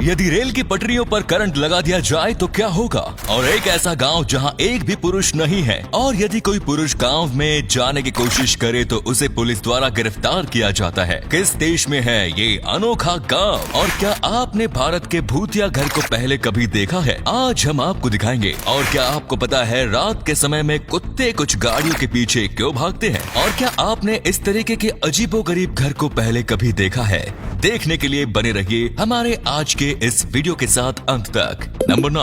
यदि रेल की पटरियों पर करंट लगा दिया जाए तो क्या होगा? और एक ऐसा गांव जहां एक भी पुरुष नहीं है और यदि कोई पुरुष गांव में जाने की कोशिश करे तो उसे पुलिस द्वारा गिरफ्तार किया जाता है। किस देश में है ये अनोखा गांव? और क्या आपने भारत के भूतिया घर को पहले कभी देखा है? आज हम आपको दिखाएंगे। और क्या आपको पता है रात के समय में कुत्ते कुछ गाड़ियों के पीछे क्यों भागते हैं? और क्या आपने इस तरीके के अजीबोगरीब घर को पहले कभी देखा है? देखने के लिए बने रहिए हमारे आज के इस वीडियो के साथ अंत तक। नंबर 9।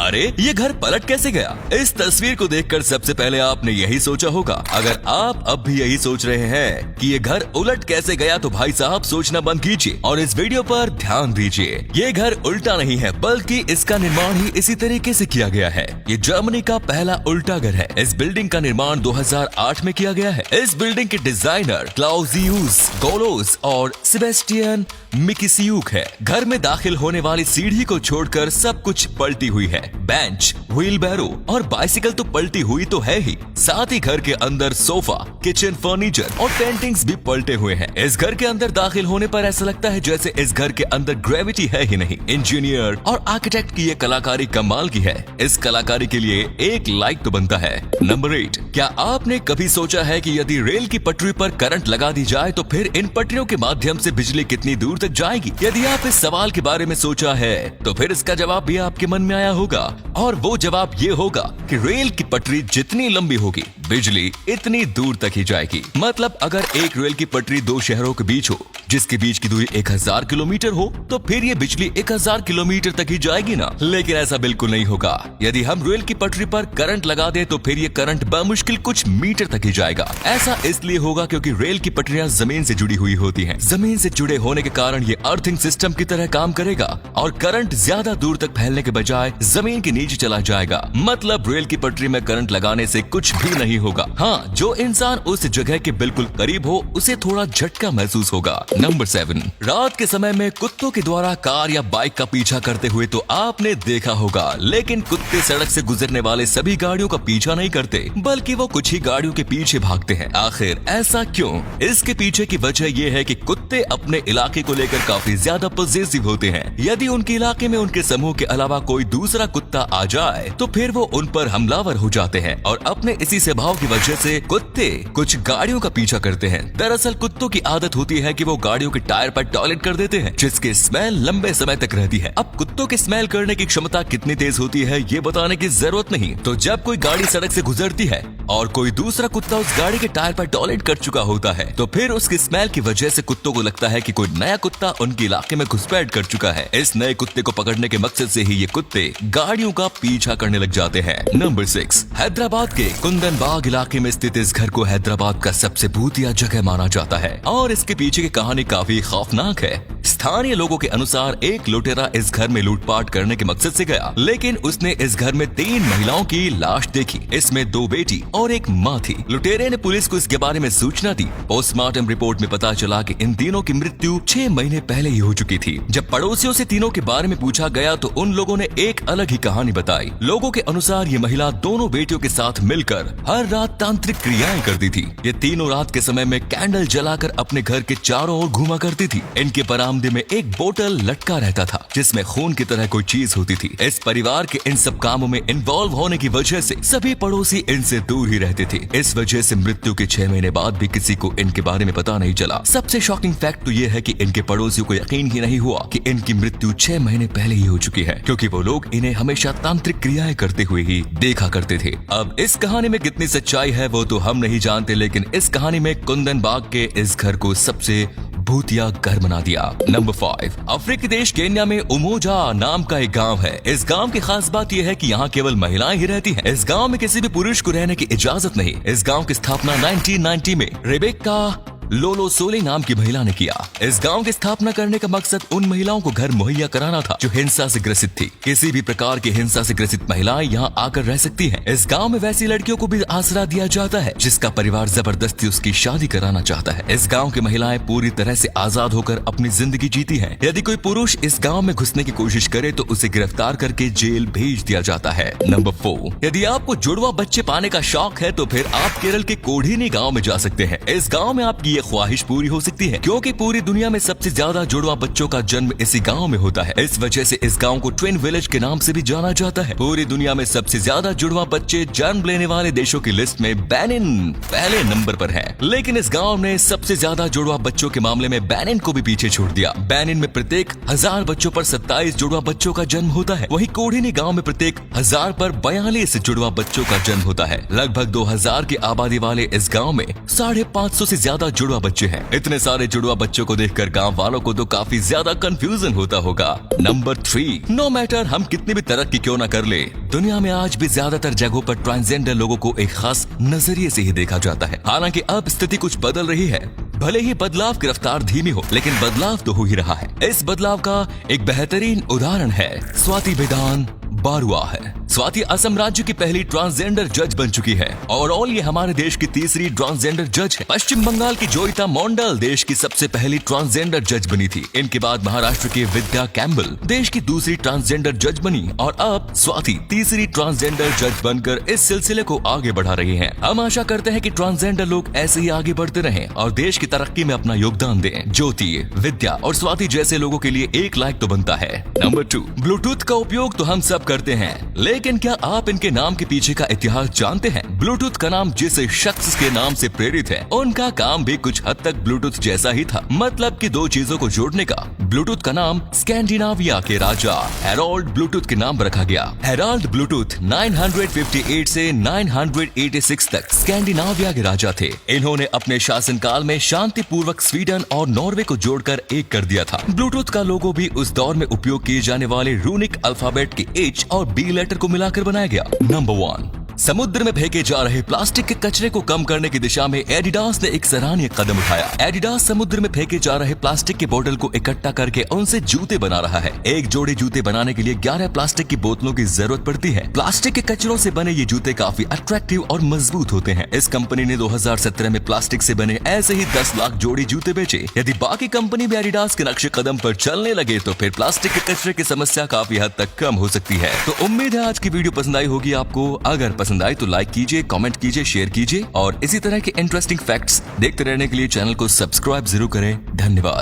अरे ये घर पलट कैसे गया? इस तस्वीर को देखकर सबसे पहले आपने यही सोचा होगा। अगर आप अब भी यही सोच रहे हैं कि ये घर उलट कैसे गया तो भाई साहब सोचना बंद कीजिए और इस वीडियो पर ध्यान दीजिए। ये घर उल्टा नहीं है बल्कि इसका निर्माण ही इसी तरीके से किया गया है। ये जर्मनी का पहला उल्टा घर है। इस बिल्डिंग का निर्माण 2008 में किया गया है। इस बिल्डिंग के डिजाइनर क्लाउजियस गोलोस और सेबेस्टियन मिकिसियुक है। घर में दाखिल होने वाली सीढ़ी को छोड़कर सब कुछ पलटी हुई है। बेंच, व्हील बैरो और बाइसिकल तो पलटी हुई तो है ही, साथ ही घर के अंदर सोफा, किचन फर्नीचर और पेंटिंग्स भी पलटे हुए हैं। इस घर के अंदर दाखिल होने पर ऐसा लगता है जैसे इस घर के अंदर ग्रेविटी है ही नहीं। इंजीनियर और आर्किटेक्ट की ये कलाकारी कमाल की है। इस कलाकारी के लिए एक लाइक तो बनता है। नंबर 8। क्या आपने कभी सोचा है कि यदि रेल की पटरी पर करंट लगा दी जाए तो फिर इन पटरियों के माध्यम से बिजली कितनी दूर तक जाएगी? यदि आप इस सवाल के बारे में सोचा है तो फिर इसका जवाब भी आपके मन में आया होगा और वो जवाब ये होगा कि रेल की पटरी जितनी लंबी होगी बिजली इतनी दूर तक ही जाएगी। मतलब अगर एक रेल की पटरी दो शहरों के बीच हो जिसके बीच की दूरी 1000 किलोमीटर हो तो फिर ये बिजली 1000 किलोमीटर तक ही जाएगी ना। लेकिन ऐसा बिल्कुल नहीं होगा। यदि हम रेल की पटरी पर करंट लगा दे तो फिर ये करंट बमुश्किल कुछ मीटर तक ही जाएगा। ऐसा इसलिए होगा क्योंकि रेल की पटरियां जमीन से जुड़ी हुई होती हैं। जमीन से जुड़े होने के कारण ये अर्थिंग सिस्टम की तरह काम करेगा और करंट ज्यादा दूर तक फैलने के बजाय जमीन के नीचे चला जाएगा। मतलब रेल की पटरी में करंट लगाने से कुछ भी नहीं होगा। हाँ, जो इंसान उस जगह के बिल्कुल करीब हो उसे थोड़ा झटका महसूस होगा। नंबर 7। रात के समय में कुत्तों के द्वारा कार या बाइक का पीछा करते हुए तो आपने देखा होगा, लेकिन कुत्ते सड़क से गुजरने वाले सभी गाड़ियों का पीछा नहीं करते बल्कि वो कुछ ही गाड़ियों के पीछे भागते हैं। आखिर ऐसा क्यों? इसके पीछे की वजह ये है कि कुत्ते अपने इलाके को लेकर काफी ज्यादा पॉजिटिव होते हैं। यदि उनके इलाके में उनके समूह के अलावा कोई दूसरा कुत्ता आ जाए तो फिर वो उन पर हमलावर हो जाते हैं और अपने इसी स्वभाव की वजह से कुत्ते कुछ गाड़ियों का पीछा करते हैं। दरअसल कुत्तों की आदत होती है कि वो गाड़ियों के टायर पर टॉयलेट कर देते हैं जिसकी स्मेल लंबे समय तक रहती है। अब कुत्तों की स्मेल करने की क्षमता कितनी तेज होती है ये बताने की जरूरत नहीं। तो जब कोई गाड़ी सड़क से गुजरती है और कोई दूसरा कुत्ता उस गाड़ी के टायर पर टॉयलेट कर चुका होता है तो फिर उसकी स्मेल की वजह से कुत्तों को लगता है कि कोई नया कुत्ता उनके इलाके में घुसपैठ कर चुका है। इस नए कुत्ते को पकड़ने के मकसद से ही ये कुत्ते गाड़ियों का पीछा करने लग जाते हैं। नंबर 6। हैदराबाद के कुंदन बाग इलाके में स्थित इस घर को हैदराबाद का सबसे भूतिया जगह माना जाता है और इसके पीछे की कहानी काफी खौफनाक है। स्थानीय लोगों के अनुसार एक लुटेरा इस घर में लूटपाट करने के मकसद से गया, लेकिन उसने इस घर में 3 महिलाओं की लाश देखी। इसमें 2 बेटी और एक माँ थी। लुटेरे ने पुलिस को इसके बारे में सूचना दी। पोस्टमार्टम रिपोर्ट में पता चला कि इन तीनों की मृत्यु 6 महीने पहले ही हो चुकी थी। जब पड़ोसियों से तीनों के बारे में पूछा गया तो उन लोगों ने एक अलग ही कहानी बताई। लोगों के अनुसार ये महिला दोनों बेटियों के साथ मिलकर हर रात तांत्रिक क्रियाएं करती थी। ये तीनों रात के समय में कैंडल जलाकर अपने घर के चारों ओर घूमा करती थी। इनके बरामदे में एक बोतल लटका रहता था जिसमें खून की तरह कोई चीज होती थी। इस परिवार के इन सब कामों में इन्वॉल्व होने की वजह से सभी पड़ोसी इनसे दूर ही रहते थे। इस वजह से मृत्यु के 6 महीने बाद भी किसी को इनके बारे में पता नहीं चला। सबसे शॉकिंग फैक्ट तो ये है कि इनके पड़ोसियों को यकीन ही नहीं हुआ कि इनकी मृत्यु 6 महीने पहले ही हो चुकी है, क्योंकि वो लोग इन्हें हमेशा तांत्रिक क्रियाएं करते हुए ही देखा करते थे। अब इस कहानी में कितनी सच्चाई है वो तो हम नहीं जानते, लेकिन इस कहानी में कुंदन बाग के इस घर को सबसे भूतिया घर बना दिया। नंबर 5। अफ्रीकी देश केन्या में उमोजा नाम का एक गांव है। इस गांव की खास बात यह है कि यहाँ केवल महिलाएं ही रहती हैं। इस गांव में किसी भी पुरुष को रहने की इजाजत नहीं। इस गांव की स्थापना 1990 में रेबेका लोलो सोले नाम की महिला ने किया। इस गांव की स्थापना करने का मकसद उन महिलाओं को घर मुहैया कराना था जो हिंसा से ग्रसित थी। किसी भी प्रकार की हिंसा से ग्रसित महिलाएं यहाँ आकर रह सकती हैं। इस गांव में वैसी लड़कियों को भी आसरा दिया जाता है जिसका परिवार जबरदस्ती उसकी शादी कराना चाहता है। इस गांव की महिलाएं पूरी तरह से आजाद होकर अपनी जिंदगी जीती हैं। यदि कोई पुरुष इस गांव में घुसने की कोशिश करे तो उसे गिरफ्तार करके जेल भेज दिया जाता है। नंबर 4, यदि आपको जुड़वा बच्चे पाने का शौक है तो फिर आप केरल के कोढ़ीनी गाँव में जा सकते हैं। इस गाँव में आपकी ये ख्वाहिश पूरी हो सकती है, क्योंकि पूरी दुनिया में सबसे ज्यादा जुड़वा बच्चों का जन्म इसी गाँव में होता है। इस वजह से इस गाँव को ट्विन विलेज के नाम से भी जाना जाता है। पूरी दुनिया में सबसे ज्यादा जुड़वा बच्चे जन्म लेने वाले देशों की लिस्ट में बेनिन पहले नंबर पर है, लेकिन इस गाँव ने सबसे ज्यादा जुड़वा बच्चों के मामले में बेनिन को भी पीछे छोड़ दिया। बेनिन में प्रत्येक 1000 बच्चों पर 27 जुड़वा बच्चों का जन्म होता है। वहीं कोढ़िनी गांव में प्रत्येक 1000 पर 42 जुड़वा बच्चों का जन्म होता है। लगभग 2000 की आबादी वाले इस गांव में 550 से ज्यादा जुड़वा बच्चे हैं। इतने सारे जुड़वा बच्चों को देखकर गांव वालों को तो काफी ज्यादा कंफ्यूजन होता होगा। नंबर 3, नो मैटर हम कितनी भी तरक्की क्यों न कर ले, दुनिया में आज भी ज्यादातर जगहों पर ट्रांसजेंडर लोगों को एक खास नजरिए से ही देखा जाता है। हालांकि अब स्थिति कुछ बदल रही है। भले ही बदलाव की रफ्तार धीमी हो, लेकिन बदलाव तो हो ही रहा है। इस बदलाव का एक बेहतरीन उदाहरण है स्वाति बेदान बारुआ है। स्वाति असम राज्य की पहली ट्रांसजेंडर जज बन चुकी है। ओवरऑल ये हमारे देश की तीसरी ट्रांसजेंडर जज है। पश्चिम बंगाल की जोईता मोंडल देश की सबसे पहली ट्रांसजेंडर जज बनी थी। इनके बाद महाराष्ट्र की विद्या कैम्बल देश की दूसरी ट्रांसजेंडर जज बनी और अब स्वाति तीसरी ट्रांसजेंडर जज बनकर इस सिलसिले को आगे बढ़ा रही है। हम आशा करते हैं कि ट्रांसजेंडर लोग ऐसे ही आगे बढ़ते रहें और देश की तरक्की में अपना योगदान दें। ज्योति, विद्या और स्वाति जैसे लोगों के लिए एक लाइक तो बनता है। नंबर 2, ब्लूटूथ का उपयोग तो हम सब करते हैं, लेकिन क्या आप इनके नाम के पीछे का इतिहास जानते हैं? ब्लूटूथ का नाम जिस शख्स के नाम से प्रेरित है, उनका काम भी कुछ हद तक ब्लूटूथ जैसा ही था। मतलब कि दो चीजों को जोड़ने का। ब्लूटूथ का नाम स्कैंडिनाविया के राजा हेराल्ड ब्लूटूथ के नाम पर रखा गया। हेराल्ड ब्लूटूथ 958 से 986 तक स्कैंडिनाविया के राजा थे। इन्होंने अपने शासनकाल में शांति पूर्वक स्वीडन और नॉर्वे को जोड़कर एक कर दिया था। ब्लूटूथ का लोगो भी उस दौर में उपयोग किए जाने वाले रूनिक अल्फाबेट के H और B लेटर को मिलाकर बनाया गया। नंबर 1, समुद्र में फेंके जा रहे प्लास्टिक के कचरे को कम करने की दिशा में एडिडास ने एक सराहनीय कदम उठाया। एडिडास समुद्र में फेंके जा रहे प्लास्टिक के बोतल को इकट्ठा करके उनसे जूते बना रहा है। एक जोड़ी जूते बनाने के लिए 11 प्लास्टिक की बोतलों की जरूरत पड़ती है। प्लास्टिक के कचरों से बने ये जूते काफी अट्रैक्टिव और मजबूत होते हैं। इस कंपनी ने 2017 में प्लास्टिक से बने ऐसे ही 10 लाख जोड़ी जूते बेचे। यदि बाकी कंपनी भी एडिडास के नक्शे कदम पर चलने लगे तो फिर प्लास्टिक के कचरे की समस्या काफी हद तक कम हो सकती है। तो उम्मीद है आज की वीडियो पसंद आई होगी आपको। अगर पसंद आई तो लाइक कीजिए, कमेंट कीजिए, शेयर कीजिए और इसी तरह के इंटरेस्टिंग फैक्ट्स देखते रहने के लिए चैनल को सब्सक्राइब जरूर करें। धन्यवाद।